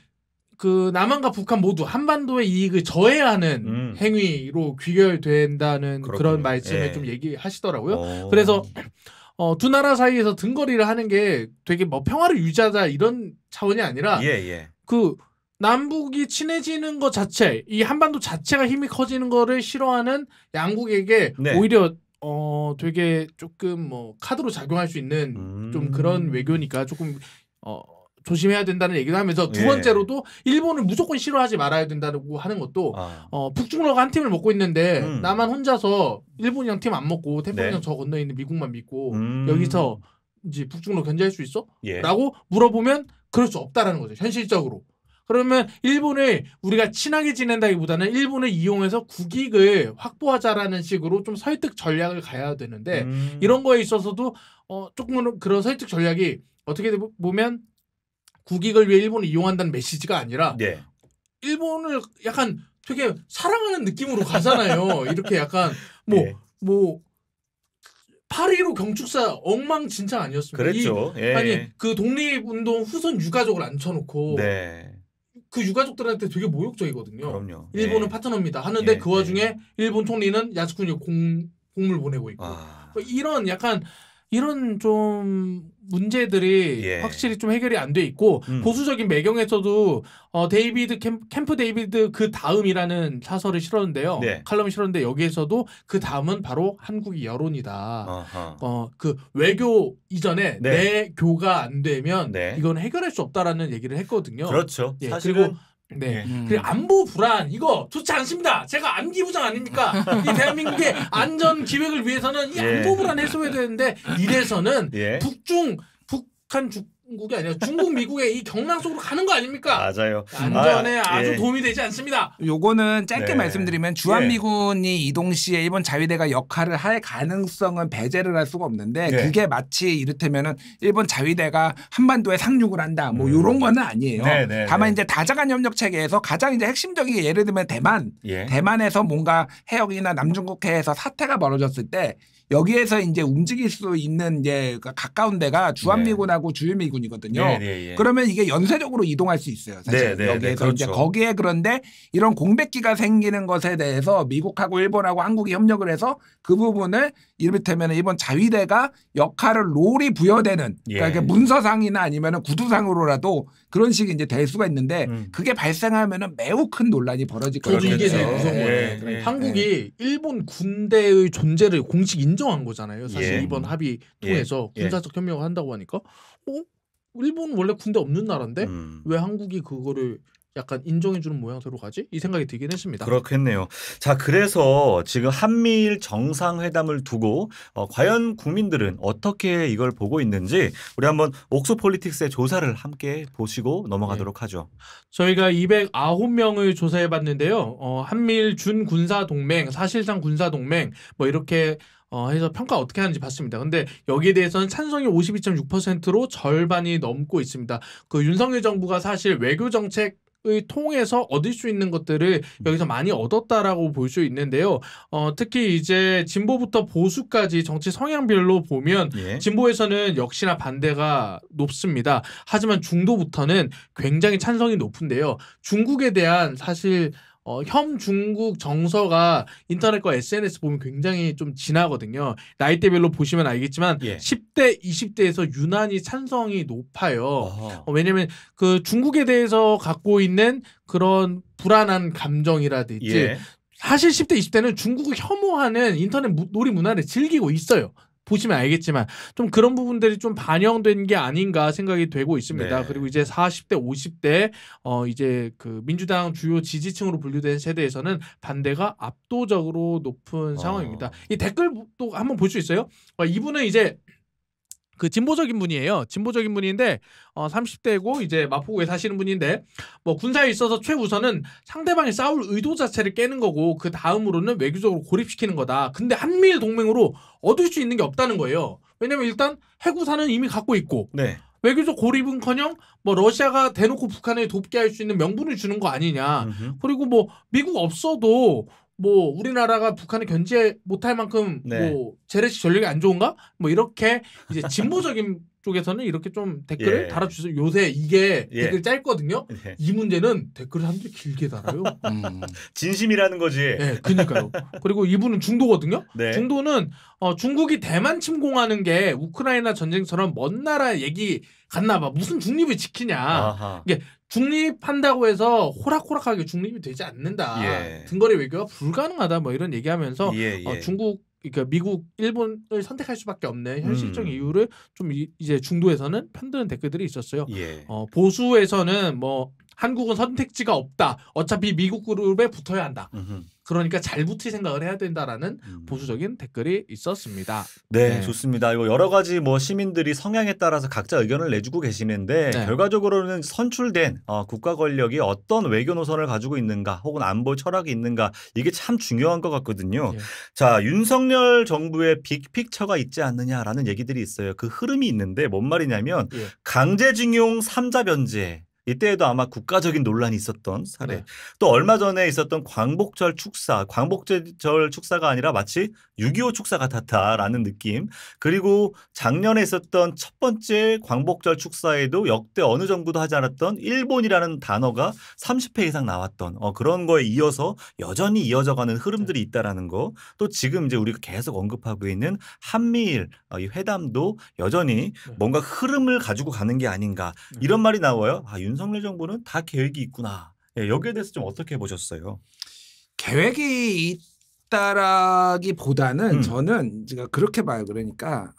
그 남한과 북한 모두 한반도의 이익을 저해하는 행위로 귀결된다는 그런 말씀을 좀 얘기하시더라고요. 그래서 두 나라 사이에서 등거리를 하는 게 되게 뭐 평화를 유지하자 이런 차원이 아니라 그 남북이 친해지는 것 자체, 이 한반도 자체가 힘이 커지는 거를 싫어하는 양국에게 오히려 되게 조금 뭐 카드로 작용할 수 있는 좀 그런 외교니까 조금 조심해야 된다는 얘기도 하면서 두 번째로도 일본을 무조건 싫어하지 말아야 된다고 하는 것도 북중러가 한 팀을 먹고 있는데 나만 혼자서 일본이랑 팀 안 먹고 태평양 저 건너에 있는 미국만 믿고 여기서 이제 북중러 견제할 수 있어? 라고 물어보면 그럴 수 없다라는 거죠. 현실적으로. 그러면 일본을 우리가 친하게 지낸다기보다는 일본을 이용해서 국익을 확보하자라는 식으로 좀 설득 전략을 가야 되는데 이런 거에 있어서도 조금은 그런 설득 전략이 어떻게 보면 국익을 위해 일본을 이용한다는 메시지가 아니라 일본을 약간 되게 사랑하는 느낌으로 가잖아요. 이렇게 약간 뭐 8.15 경축사 엉망진창 아니었습니까? 그랬죠. 아니 그 독립운동 후손 유가족을 앉혀놓고 그 유가족들한테 되게 모욕적이거든요. 그럼요. 일본은 파트너입니다 하는데 그 와중에 일본 총리는 야스쿠니 공물 보내고 있고 뭐 이런 약간 이런 좀 문제들이 예. 확실히 좀 해결이 안 돼 있고 보수적인 배경에서도 데이비드 캠프 데이비드 그 다음이라는 사설을 실었는데요. 네. 칼럼을 실었는데 여기에서도 그 다음은 바로 한국이 여론이다. 아하. 그 외교 이전에 네. 내교가 안 되면 네. 이건 해결할 수 없다라는 얘기를 했거든요. 그렇죠. 예, 사실은 네. 예. 그리고 안보 불안 이거 좋지 않습니다. 제가 안기부장 아닙니까? 이 대한민국의 안전 기획을 위해서는 이 예. 안보 불안 해소해야 되는데 이래서는 예. 북한 중국이 아니라 중국 미국의 이 경랑 속으로 가는 거 아닙니까? 맞아요. 안전에 아주 예. 도움이 되지 않습니다. 요거는 짧게 네. 말씀드리면 주한미군이 이동 시에 일본 자위대가 역할을 할 가능성은 배제를 할 수가 없는데 네. 그게 마치 이를테면은 일본 자위대가 한반도에 상륙을 한다 뭐 요런 거는 아니에요. 네. 다만 이제 다자간 협력 체계에서 가장 이제 핵심적인 게 예를 들면 예. 대만에서 뭔가 해역이나 남중국해에서 사태가 벌어졌을 때 여기에서 이제 움직일 수 있는 이제 가까운 데가 주한미군하고 주일미군이거든요. 예. 그러면 이게 연쇄적으로 이동할 수 있어요. 사실 여기에서 그렇죠. 이제 거기에 그런데 이런 공백기가 생기는 것에 대해서 미국하고 일본하고 한국이 협력을 해서 그 부분을 이를테면 일본 자위대가 역할을 롤이 부여되는 그러니까 이게 문서상이나 아니면은 구두상으로라도 그런 식이 이제 될 수가 있는데 그게 발생하면은 매우 큰 논란이 벌어질 거예요. 저도 이게 그렇겠죠. 제일 무서운 예. 거예요. 한국이 일본 군대의 존재를 공식 인정한 거잖아요. 사실 예. 이번 합의 통해서 군사적 협력을 한다고 하니까 일본 원래 군대 없는 나라인데 왜 한국이 그거를 약간 인정해주는 모양새로 가지? 이 생각이 들긴 했습니다. 그렇겠네요. 자, 그래서 지금 한미일 정상회담을 두고 과연 국민들은 어떻게 이걸 보고 있는지 우리 한번 옥스폴리틱스의 조사를 함께 보시고 넘어가도록 하죠. 저희가 209명을 조사해봤는데요. 한미일 준군사동맹, 사실상 군사동맹 뭐 이렇게 해서 평가 어떻게 하는지 봤습니다. 근데 여기에 대해서는 찬성이 52.6%로 절반이 넘고 있습니다. 그 윤석열 정부가 사실 외교 정책 을 통해서 얻을 수 있는 것들을 여기서 많이 얻었다라고 볼 수 있는데요. 특히 이제 진보부터 보수까지 정치 성향별로 보면 진보에서는 역시나 반대가 높습니다. 하지만 중도부터는 굉장히 찬성이 높은데요. 중국에 대한 사실 혐 중국 정서가 인터넷과 SNS 보면 굉장히 좀 진하거든요. 나이대별로 보시면 알겠지만 10대, 20대에서 유난히 찬성이 높아요. 왜냐하면 그 중국에 대해서 갖고 있는 그런 불안한 감정이라든지 사실 10대, 20대는 중국을 혐오하는 인터넷 놀이 문화를 즐기고 있어요. 보시면 알겠지만 좀 그런 부분들이 좀 반영된 게 아닌가 생각이 되고 있습니다. 그리고 이제 40대, 50대 이제 그 민주당 주요 지지층으로 분류된 세대에서는 반대가 압도적으로 높은 상황입니다. 이 댓글도 한번 볼 수 있어요? 이분은 이제 그 진보적인 분이에요. 진보적인 분인데 30대고 이제 마포구에 사시는 분인데 뭐 군사에 있어서 최우선은 상대방이 싸울 의도 자체를 깨는 거고 그 다음으로는 외교적으로 고립시키는 거다. 근데 한미일 동맹으로 얻을 수 있는 게 없다는 거예요. 왜냐면 일단 해구사는 이미 갖고 있고 외교적 고립은커녕 뭐 러시아가 대놓고 북한을 돕게 할 수 있는 명분을 주는 거 아니냐. 그리고 뭐 미국 없어도 뭐 우리나라가 북한을 견제 못할 만큼 뭐 재래식 전력이 안 좋은가? 뭐 이렇게 이제 진보적인 쪽에서는 이렇게 좀 댓글을 달아주세요. 요새 이게 댓글 짧거든요. 이 문제는 댓글을 사람들이 길게 달아요. 진심이라는 거지. 네, 그러니까요. 그리고 이분은 중도거든요. 중도는 중국이 대만 침공하는 게 우크라이나 전쟁처럼 먼 나라 얘기 같나 봐. 무슨 중립을 지키냐. 이게 중립한다고 해서 호락호락하게 중립이 되지 않는다. 등거리 외교가 불가능하다. 뭐 이런 얘기하면서 중국 그러니까 미국, 일본을 선택할 수밖에 없는 현실적 이유를 좀 이제 중도에서는 편드는 댓글들이 있었어요. 보수에서는 뭐 한국은 선택지가 없다. 어차피 미국 그룹에 붙어야 한다. 그러니까 잘 붙을 생각을 해야 된다라는 보수적인 댓글이 있었습니다. 네, 좋습니다. 이거 여러 가지 뭐 시민들이 성향에 따라서 각자 의견을 내주고 계시는데 결과적으로는 선출된 국가 권력이 어떤 외교 노선을 가지고 있는가 혹은 안보 철학이 있는가 이게 참 중요한 것 같거든요. 자, 윤석열 정부의 빅픽처가 있지 않느냐라는 얘기들이 있어요. 그 흐름이 있는데 뭔 말이냐면 강제징용 3자 변제 이때에도 아마 국가적인 논란이 있었던 사례. 네. 또 얼마 전에 있었던 광복절 축사. 광복절 축사가 아니라 마치 6.25 축사 같았다라는 느낌. 그리고 작년에 있었던 첫 번째 광복절 축사에도 역대 어느 정부도 하지 않았던 일본이라는 단어가 30회 이상 나왔던 그런 거에 이어서 여전히 이어져가는 흐름들이 있다라는 거. 또 지금 이제 우리가 계속 언급하고 있는 한미일 이 회담도 여전히 뭔가 흐름을 가지고 가는 게 아닌가 이런 말이 나와요. 윤석열 정부는 다 계획이 있구나. 예, 여기에 대해서 좀 어떻게 보셨어요? 계획이 있다라기보다는 저는 제가 그렇게 봐요. 그러니까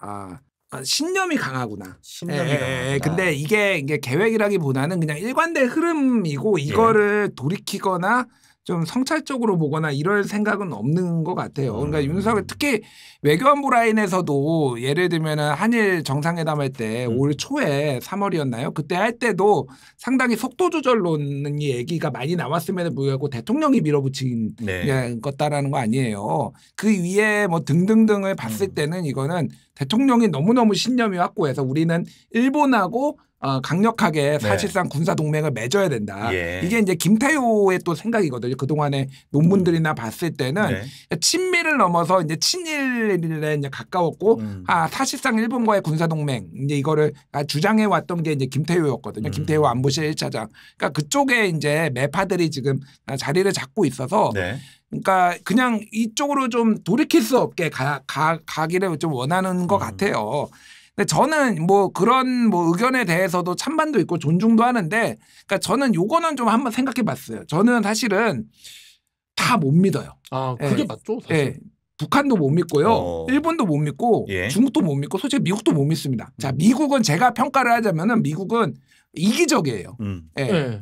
신념이 강하구나. 신념이 강하구나. 근데 이게 계획이라기보다는 그냥 일관된 흐름이고 이거를 돌이키거나 좀 성찰적으로 보거나 이럴 생각은 없는 것 같아요. 그러니까 윤석열 특히 외교안보 라인에서도 예를 들면 한일 정상회담 할 때 올 초에 3월이었나요? 그때 할 때도 상당히 속도 조절론 얘기가 많이 나왔음에도 불구하고 대통령이 밀어붙인 것다라는 거 아니에요. 그 위에 뭐 등등등을 봤을 때는 이거는 대통령이 너무너무 신념이 확고해서 우리는 일본하고 강력하게 사실상 군사 동맹을 맺어야 된다. 이게 이제 김태효의 또 생각이거든요. 그동안의 논문들이나 봤을 때는 친미를 넘어서 이제 친일에 이제 가까웠고 사실상 일본과의 군사 동맹 이제 이거를 주장해 왔던 게 이제 김태효였거든요. 김태효 안보실 1차장. 그러니까 그쪽에 이제 매파들이 지금 자리를 잡고 있어서 그러니까 그냥 이쪽으로 좀 돌이킬 수 없게 가기를 좀 원하는 것 같아요. 근데 저는 뭐 그런 뭐 의견에 대해서도 찬반도 있고 존중도 하는데, 그러니까 저는 요거는 좀 한번 생각해 봤어요. 저는 사실은 다 못 믿어요. 그게 맞죠, 사실. 북한도 못 믿고요. 일본도 못 믿고 중국도 못 믿고 솔직히 미국도 못 믿습니다. 자, 미국은 제가 평가를 하자면은 미국은 이기적이에요.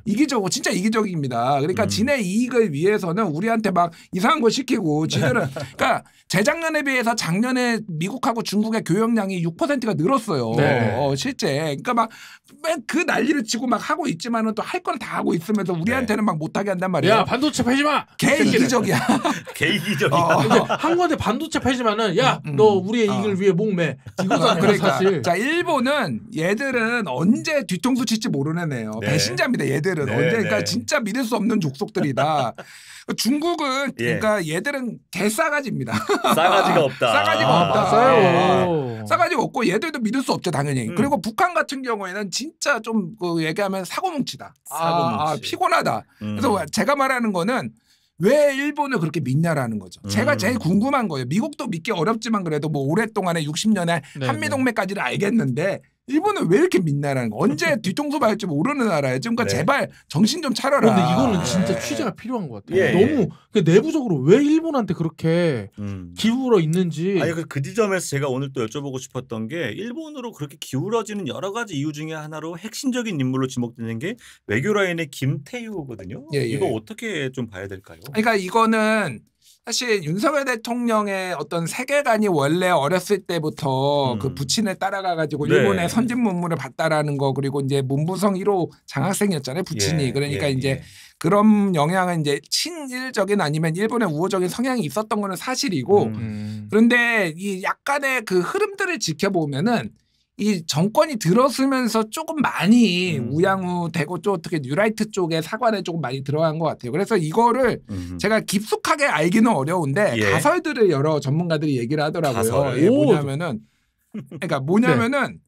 이기적이고 진짜 이기적입니다. 그러니까 지네 이익을 위해서는 우리한테 막 이상한 거 시키고 지들은 그러니까 재작년에 비해서 작년에 미국하고 중국의 교역량이 6%가 늘었어요. 실제. 그러니까 막 그 난리를 치고 막 하고 있지만은 또 할 건 다 하고 있으면서 우리한테는 막 못하게 한단 말이에요. 야, 반도체 팔지 마. 개 이기적이야. 개 이기적이야. 한국한테 반도체 팔지만은 야, 너 우리의 이익을 위해 목매. 이거잖아요, 그러니까. 사실. 자, 일본은 얘들은 언제 뒤통수 칠지 모르는 애요. 배신자입니다. 얘들은 언제 그러니까 진짜 믿을 수 없는 족속들이다. 중국은 그러니까 얘들은 개싸가지입니다. 싸가지가 없다. 싸가지가 없다. 맞아요. 싸가지가 없고 얘들도 믿을 수 없죠, 당연히. 그리고 북한 같은 경우에는 진짜 좀 얘기하면 사고뭉치다. 피곤하다. 그래서 제가 말하는 거는 왜 일본을 그렇게 믿냐라는 거죠. 제가 제일 궁금한 거예요. 미국도 믿기 어렵지만 그래도 뭐 오랫동안에 60년에 한미동맹까지는 알겠는데 일본은 왜 이렇게 믿나라는 거. 언제 뒤통수 맞을지 모르는 나라예요. 그러니까 제발 정신 좀 차려라. 근데 이거는 진짜 취재가 필요한 것 같아요. 너무 내부적으로 왜 일본한테 그렇게 기울어 있는지. 아니 그 지점에서 제가 오늘 또 여쭤보고 싶었던 게 일본으로 그렇게 기울어지는 여러 가지 이유 중에 하나로 핵심적인 인물로 지목되는 게 외교 라인의 김태효거든요. 이거 어떻게 좀 봐야 될까요? 그러니까 이거는 사실 윤석열 대통령의 어떤 세계관이 원래 어렸을 때부터 그 부친을 따라가가지고 일본의 선진 문물을 봤다라는 거, 그리고 이제 문부성 1호 장학생이었잖아요, 부친이. 그러니까 이제 그런 영향은 이제 친일적인 아니면 일본의 우호적인 성향이 있었던 거는 사실이고, 그런데 이 약간의 그 흐름들을 지켜보면은 이 정권이 들어서면서 조금 많이 우양우되고 또 어떻게 뉴라이트 쪽에 사관에 조금 많이 들어간 것 같아요. 그래서 이거를 제가 깊숙하게 알기는 어려운데 가설들을 여러 전문가들이 얘기를 하더라고요. 뭐냐면은 그러니까 뭐냐면은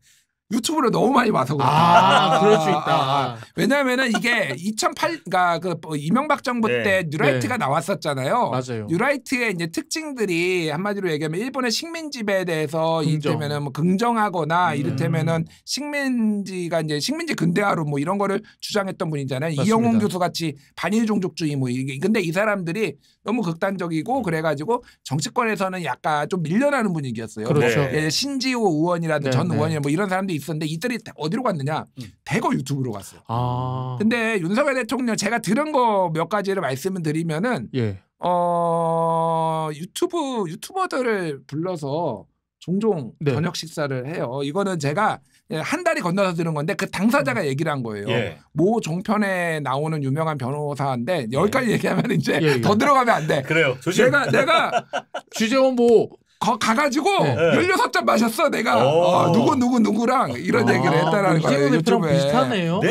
유튜브를 너무 많이 봐서 그렇다. 그럴 수 있다. 왜냐하면은 이게 2008, 그러니까 그 이명박 정부 때 뉴라이트가 나왔었잖아요. 맞아요. 뉴라이트의 이제 특징들이 한마디로 얘기하면 일본의 식민지배에 대해서 이를테면은 뭐 긍정하거나 이를테면은 식민지가 이제 식민지 근대화로 뭐 이런 거를 주장했던 분이잖아요. 맞습니다. 이영훈 교수 같이 반일 종족주의 뭐 이게. 근데 이 사람들이 너무 극단적이고 그래가지고 정치권에서는 약간 좀 밀려나는 분위기였어요. 그렇죠. 신지호 의원이라든 전 의원이나 뭐 이런 사람들이 있었는데 이들이 어디로 갔느냐? 대거 유튜브로 갔어요. 근데 윤석열 대통령 제가 들은 거 몇 가지를 말씀을 드리면은 유튜버들을 불러서 종종 저녁 식사를 해요. 이거는 제가 한 달이 건너서 들은 건데 그 당사자가 얘기를 한 거예요. 모 종편에 나오는 유명한 변호사인데 여기까지 얘기하면 이제 더 들어가면 안 돼. 그래요. 조심. 내가 주재원 뭐 가가지고 네. 16잔 마셨어 내가 누구랑 이런 얘기를 했다라는 거예요. 비슷하네요. 네?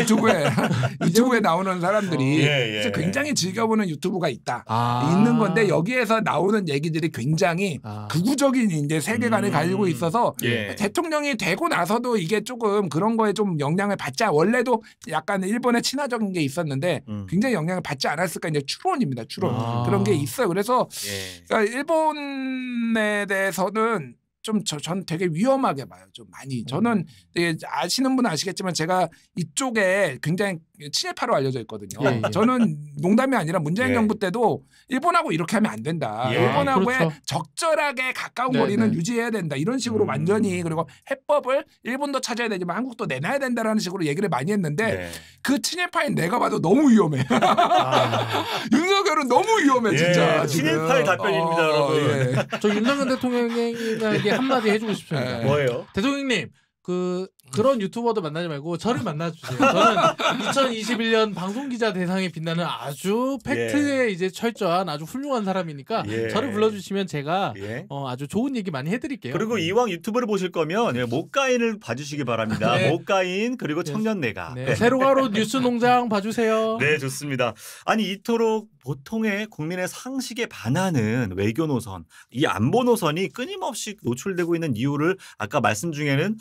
유튜브에 나오는 사람들이 예. 굉장히 즐겨보는 유튜브가 있다. 아. 있는 건데 여기에서 나오는 얘기들이 굉장히 극우적인 이제 세계관을 가지고 있어서 예. 대통령이 되고 나서도 이게 조금 그런 거에 좀 영향을 받지 원래도 약간 일본에 친화적인 게 있었는데 굉장히 영향을 받지 않았을까 이제 추론입니다. 추론 그런 게 있어요. 그래서 그러니까 일본에 대해서는 좀 전 되게 위험하게 봐요. 좀 많이. 저는 되게 아시는 분은 아시겠지만 제가 이쪽에 굉장히 친일파로 알려져 있거든요. 예. 저는 농담이 아니라 문재인 예. 정부 때도 일본하고 이렇게 하면 안 된다. 예. 일본하고의 그렇죠. 적절하게 가까운 네, 거리는 네. 유지해야 된다. 이런 식으로 완전히 그리고 해법을 일본도 찾아야 되지만 한국도 내놔야 된다라는 식으로 얘기를 많이 했는데 그 친일파인 내가 봐도 너무 위험해. 윤석열은 너무 위험해 진짜. 예. 친일파의 답변입니다, 여러분. 예. 저 윤석열 대통령에게 한마디 해주고 싶습니다. 뭐예요? 대통령님 그런 유튜버도 만나지 말고 저를 만나주세요. 저는 2021년 방송기자 대상에 빛나는 아주 팩트에 이제 철저한 아주 훌륭한 사람이니까 저를 불러주시면 제가 아주 좋은 얘기 많이 해드릴게요. 그리고 이왕 유튜브를 보실 거면 목가인을 봐주시기 바랍니다. 네. 목가인 그리고 청년내가. 네. 세로가로 뉴스농장 봐주세요. 네, 좋습니다. 아니 이토록 보통의 국민의 상식에 반하는 외교 노선, 이 안보 노선이 끊임없이 노출되고 있는 이유를 아까 말씀 중에는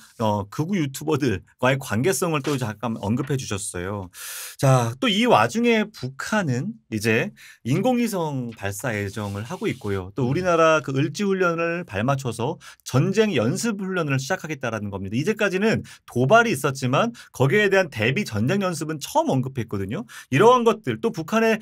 극우 유튜버들과의 관계성을 또 잠깐 언급해 주셨어요. 자, 또 이 와중에 북한은 이제 인공위성 발사 예정을 하고 있고요. 또 우리나라 그 을지훈련을 발맞춰서 전쟁 연습 훈련을 시작하겠다라는 겁니다. 이제까지는 도발이 있었지만 거기에 대한 대비 전쟁 연습은 처음 언급했거든요. 이러한 것들 또 북한의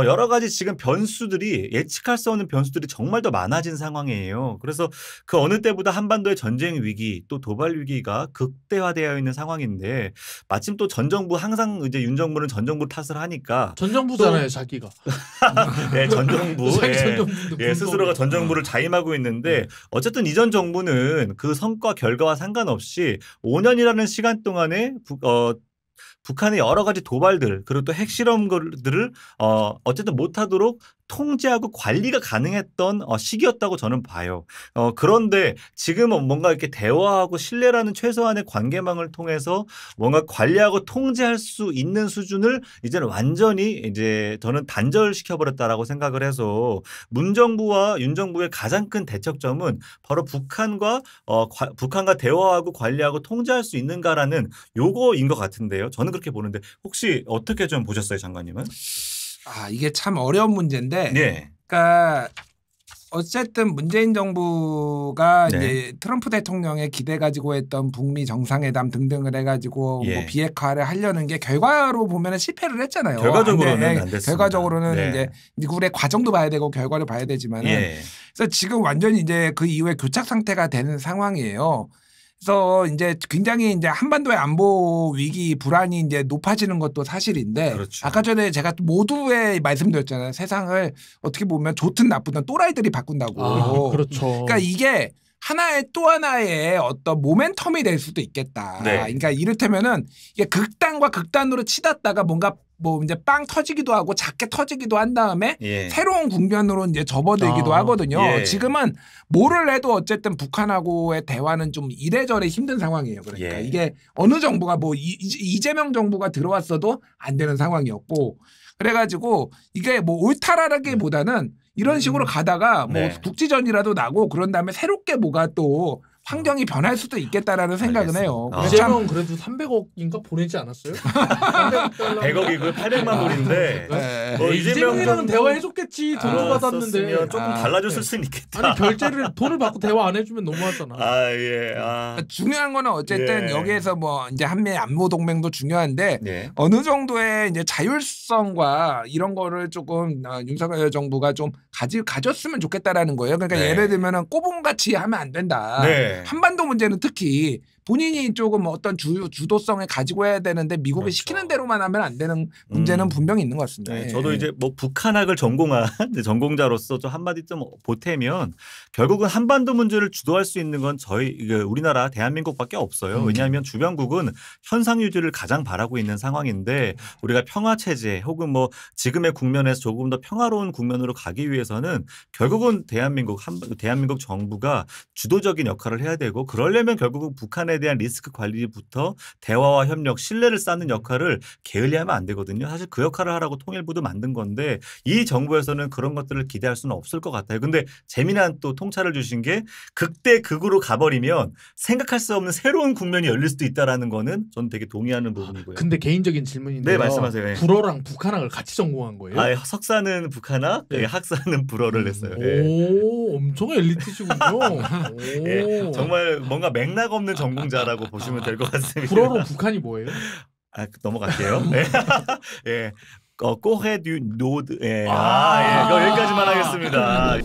여러 가지 지금 변수들이 예측할 수 없는 변수들이 정말 더 많아진 상황이에요. 그래서 그 어느 때보다 한반도의 전쟁 위기 또 도발 위기가 극대화되어 있는 상황인데 마침 또 전 정부 항상 이제 윤 정부는 전 정부 탓을 하니까 전 정부잖아요, 자기가. 네, 전 정부 스스로가 전 네. 정부를 자임하고 있는데 어쨌든 이전 정부는 그 성과 결과와 상관없이 5년이라는 시간 동안에 북한의 여러 가지 도발들 그리고 또 핵실험들을 어쨌든 못하도록 통제하고 관리가 가능했던 시기였다고 저는 봐요. 그런데 지금은 뭔가 이렇게 대화하고 신뢰라는 최소한의 관계망을 통해서 뭔가 관리하고 통제할 수 있는 수준을 이제는 완전히 이제 저는 단절시켜버렸다라고 생각을 해서 문 정부와 윤 정부의 가장 큰 대척점은 바로 북한과 대화하고 관리하고 통제할 수 있는가라는 요거인 것 같은데요. 저는 그렇게 보는데 혹시 어떻게 좀 보셨어요, 장관님은? 이게 참 어려운 문제인데, 네. 그러니까 어쨌든 문재인 정부가 네. 이제 트럼프 대통령의 기대 가지고 했던 북미 정상회담 등등을 해가지고 뭐 비핵화를 하려는 게 결과로 보면은 실패를 했잖아요. 결과적으로는 안 됐습니다. 결과적으로는 이제 미국의 과정도 봐야 되고 결과를 봐야 되지만은 그래서 지금 완전히 이제 그 이후에 교착 상태가 되는 상황이에요. 그래서 이제 굉장히 이제 한반도의 안보 위기 불안이 이제 높아지는 것도 사실인데 그렇죠. 아까 전에 제가 모두에 말씀드렸잖아요. 세상을 어떻게 보면 좋든 나쁘든 또라이들이 바꾼다고. 그렇죠. 그러니까 이게 하나의 또 하나의 어떤 모멘텀이 될 수도 있겠다. 그러니까 이를테면은 이게 극단과 극단으로 치닫다가 뭔가 뭐 이제 빵 터지기도 하고 작게 터지기도 한 다음에 새로운 국면으로 이제 접어들기도 하거든요. 지금은 뭐를 해도 어쨌든 북한하고의 대화는 좀 이래저래 힘든 상황이에요. 그러니까 이게 어느 정부가 뭐 이재명 정부가 들어왔어도 안 되는 상황이었고 그래가지고 이게 뭐 옳다라기보다는 이런 식으로 가다가 뭐 국지전이라도 나고 그런 다음에 새롭게 뭐가 또 환경이 변할 수도 있겠다라는 생각은 해요. 이재명 그래도 300억인가 보내지 않았어요? 100억이고 800만 불인데 이재명이랑은 대화해줬겠지. 돈을 받았는데 조금 달라졌을 수는 있겠다. 아니 결제를 돈을 받고 대화 안 해주면 너무하잖아. 중요한 거는 어쨌든 여기에서 뭐 이제 한미 안보 동맹도 중요한데 어느 정도의 이제 자율성과 이런 거를 조금 윤석열 정부가 좀 가졌으면 좋겠다라는 거예요. 그러니까 예를 들면은 꼬봉같이 하면 안 된다. 한반도 문제는 특히 본인이 조금 어떤 주도성을 가지고 해야 되는데 미국이 그렇죠. 시키는 대로만 하면 안 되는 문제는 분명히 있는 것 같습니다. 네, 예. 저도 이제 뭐 북한학을 전공한 전공자로서 좀 한마디 좀 보태면 결국은 한반도 문제를 주도할 수 있는 건 저희 우리나라 대한민국밖에 없어요. 왜냐하면 주변국은 현상 유지를 가장 바라고 있는 상황인데 우리가 평화 체제 혹은 뭐 지금의 국면에서 조금 더 평화로운 국면으로 가기 위해서는 결국은 대한민국 정부가 주도적인 역할을 해야 되고 그러려면 결국은 북한에 대한 리스크 관리부터 대화와 협력, 신뢰를 쌓는 역할을 게을리하면 안 되거든요. 사실 그 역할을 하라고 통일부도 만든 건데 이 정부에서는 그런 것들을 기대할 수는 없을 것 같아요. 근데 재미난 또 통찰을 주신 게 극대 극으로 가버리면 생각할 수 없는 새로운 국면이 열릴 수도 있다라는 거는 저는 되게 동의하는 부분이고요. 근데 개인적인 질문인데요. 네, 말씀하세요. 네. 불어랑 북한학을 같이 전공한 거예요? 아, 석사는 북한학, 네. 학사는 불어를 했어요. 오, 엄청 엘리트시군요. 예, 정말 뭔가 맥락 없는 전공자라고 보시면 될 것 같습니다. 불어로 북한이 뭐예요? 넘어갈게요. 예. 꼬헤 노드. 예. 예. 이거 여기까지만 하겠습니다.